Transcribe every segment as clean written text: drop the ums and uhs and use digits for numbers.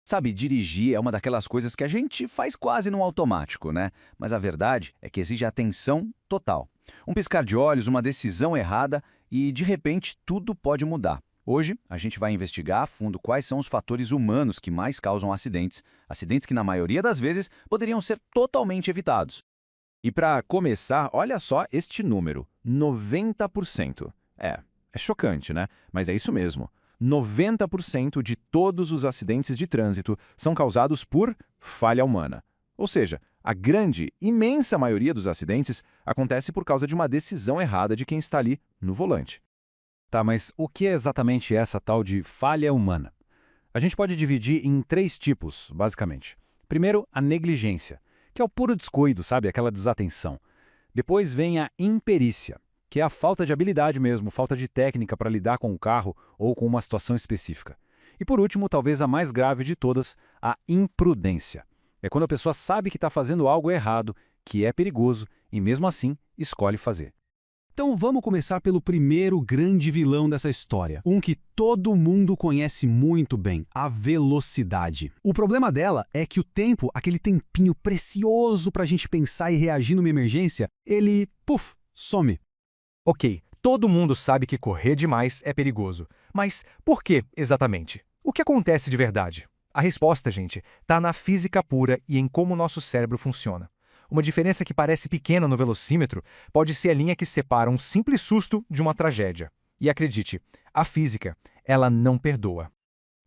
Sabe, dirigir é uma daquelas coisas que a gente faz quase no automático, né? Mas a verdade é que exige atenção total. Um piscar de olhos, uma decisão errada e, de repente, tudo pode mudar. Hoje, a gente vai investigar a fundo quais são os fatores humanos que mais causam acidentes, acidentes que, na maioria das vezes, poderiam ser totalmente evitados. E para começar, olha só este número, 90%. É chocante, né? Mas é isso mesmo. 90% de todos os acidentes de trânsito são causados por falha humana. Ou seja, a grande, imensa maioria dos acidentes acontece por causa de uma decisão errada de quem está ali no volante. Tá, mas o que é exatamente essa tal de falha humana? A gente pode dividir em 3 tipos, basicamente. Primeiro, a negligência, que é o puro descuido, sabe? Aquela desatenção. Depois vem a imperícia, que é a falta de habilidade mesmo, falta de técnica para lidar com o carro ou com uma situação específica. E por último, talvez a mais grave de todas, a imprudência. É quando a pessoa sabe que está fazendo algo errado, que é perigoso, e mesmo assim escolhe fazer. Então vamos começar pelo primeiro grande vilão dessa história, um que todo mundo conhece muito bem, a velocidade. O problema dela é que o tempo, aquele tempinho precioso para a gente pensar e reagir numa emergência, ele, some. Ok, todo mundo sabe que correr demais é perigoso. Mas por que exatamente? O que acontece de verdade? A resposta, gente, está na física pura e em como o nosso cérebro funciona. Uma diferença que parece pequena no velocímetro pode ser a linha que separa um simples susto de uma tragédia. E acredite, a física, ela não perdoa.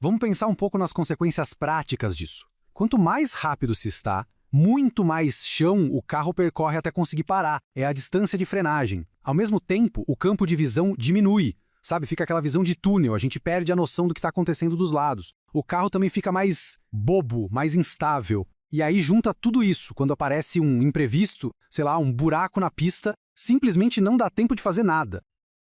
Vamos pensar um pouco nas consequências práticas disso. Quanto mais rápido se está, muito mais chão o carro percorre até conseguir parar. É a distância de frenagem. Ao mesmo tempo, o campo de visão diminui. Sabe, fica aquela visão de túnel, a gente perde a noção do que está acontecendo dos lados. O carro também fica mais bobo, mais instável. E aí junta tudo isso, quando aparece um imprevisto, sei lá, um buraco na pista, simplesmente não dá tempo de fazer nada.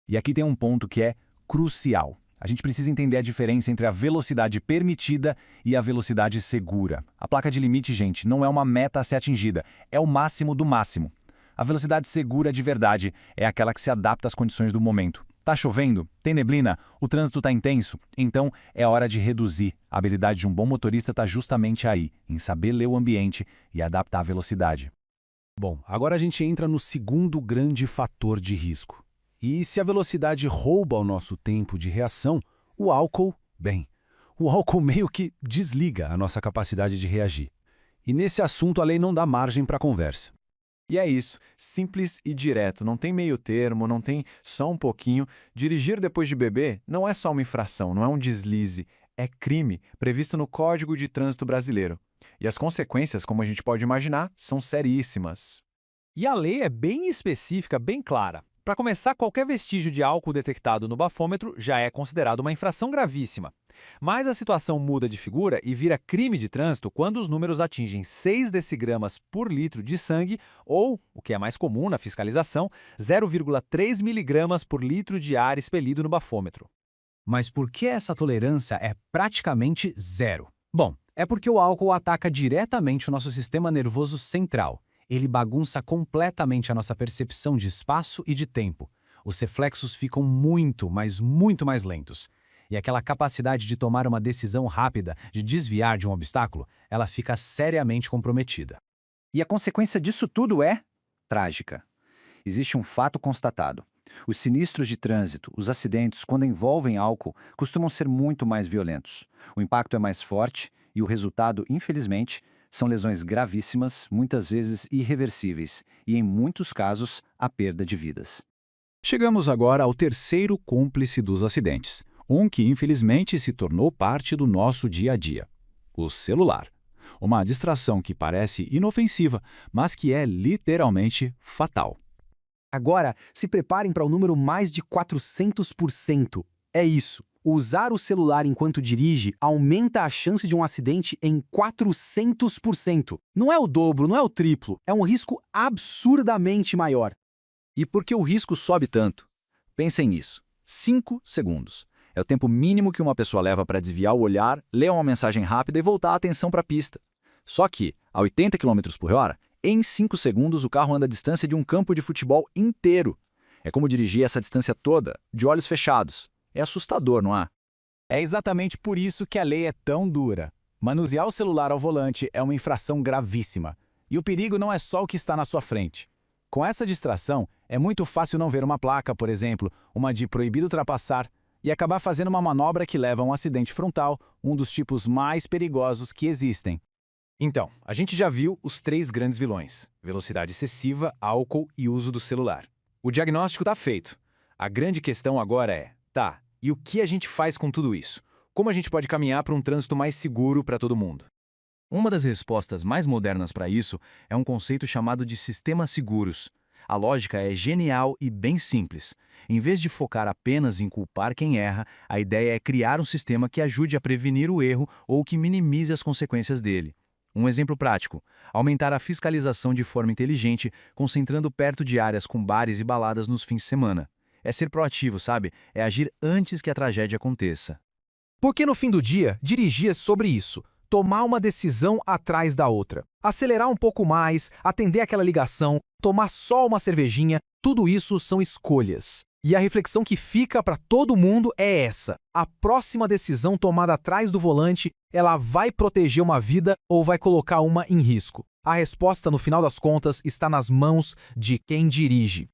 E aqui tem um ponto que é crucial. A gente precisa entender a diferença entre a velocidade permitida e a velocidade segura. A placa de limite, gente, não é uma meta a ser atingida, é o máximo do máximo. A velocidade segura de verdade é aquela que se adapta às condições do momento. Tá chovendo? Tem neblina? O trânsito tá intenso? Então é hora de reduzir. A habilidade de um bom motorista está justamente aí, em saber ler o ambiente e adaptar a velocidade. Bom, agora a gente entra no segundo grande fator de risco. E se a velocidade rouba o nosso tempo de reação, o álcool meio que desliga a nossa capacidade de reagir. E nesse assunto a lei não dá margem para conversa. E é isso, simples e direto, não tem meio termo, não tem só um pouquinho. Dirigir depois de beber não é só uma infração, não é um deslize, é crime previsto no Código de Trânsito Brasileiro. E as consequências, como a gente pode imaginar, são seríssimas. E a lei é bem específica, bem clara. Para começar, qualquer vestígio de álcool detectado no bafômetro já é considerado uma infração gravíssima. Mas a situação muda de figura e vira crime de trânsito quando os números atingem 6 decigramas por litro de sangue ou, o que é mais comum na fiscalização, 0,3 miligramas por litro de ar expelido no bafômetro. Mas por que essa tolerância é praticamente zero? Bom, é porque o álcool ataca diretamente o nosso sistema nervoso central. Ele bagunça completamente a nossa percepção de espaço e de tempo. Os reflexos ficam muito, mas muito mais lentos. E aquela capacidade de tomar uma decisão rápida, de desviar de um obstáculo, ela fica seriamente comprometida. E a consequência disso tudo é trágica. Existe um fato constatado. Os sinistros de trânsito, os acidentes, quando envolvem álcool, costumam ser muito mais violentos. O impacto é mais forte e o resultado, infelizmente, são lesões gravíssimas, muitas vezes irreversíveis, e em muitos casos, a perda de vidas. Chegamos agora ao terceiro cúmplice dos acidentes, um que infelizmente se tornou parte do nosso dia a dia: o celular. Uma distração que parece inofensiva, mas que é literalmente fatal. Agora, se preparem para o número mais de 400%. É isso. Usar o celular enquanto dirige aumenta a chance de um acidente em 400%. Não é o dobro, não é o triplo, é um risco absurdamente maior. E por que o risco sobe tanto? Pensem nisso. 5 segundos. É o tempo mínimo que uma pessoa leva para desviar o olhar, ler uma mensagem rápida e voltar a atenção para a pista. Só que, a 80 km por hora, em 5 segundos o carro anda a distância de um campo de futebol inteiro. É como dirigir essa distância toda, de olhos fechados. É assustador, não é? É exatamente por isso que a lei é tão dura. Manusear o celular ao volante é uma infração gravíssima. E o perigo não é só o que está na sua frente. Com essa distração, é muito fácil não ver uma placa, por exemplo, uma de proibido ultrapassar, e acabar fazendo uma manobra que leva a um acidente frontal, um dos tipos mais perigosos que existem. Então, a gente já viu os 3 grandes vilões: velocidade excessiva, álcool e uso do celular. O diagnóstico está feito. A grande questão agora é, tá, e o que a gente faz com tudo isso? Como a gente pode caminhar para um trânsito mais seguro para todo mundo? Uma das respostas mais modernas para isso é um conceito chamado de sistemas seguros. A lógica é genial e bem simples. Em vez de focar apenas em culpar quem erra, a ideia é criar um sistema que ajude a prevenir o erro ou que minimize as consequências dele. Um exemplo prático: aumentar a fiscalização de forma inteligente, concentrando perto de áreas com bares e baladas nos fins de semana. É ser proativo, sabe? É agir antes que a tragédia aconteça. Porque no fim do dia, dirigir é sobre isso. Tomar uma decisão atrás da outra. Acelerar um pouco mais, atender aquela ligação, tomar só uma cervejinha, tudo isso são escolhas. E a reflexão que fica para todo mundo é essa: a próxima decisão tomada atrás do volante, ela vai proteger uma vida ou vai colocar uma em risco? A resposta, no final das contas, está nas mãos de quem dirige.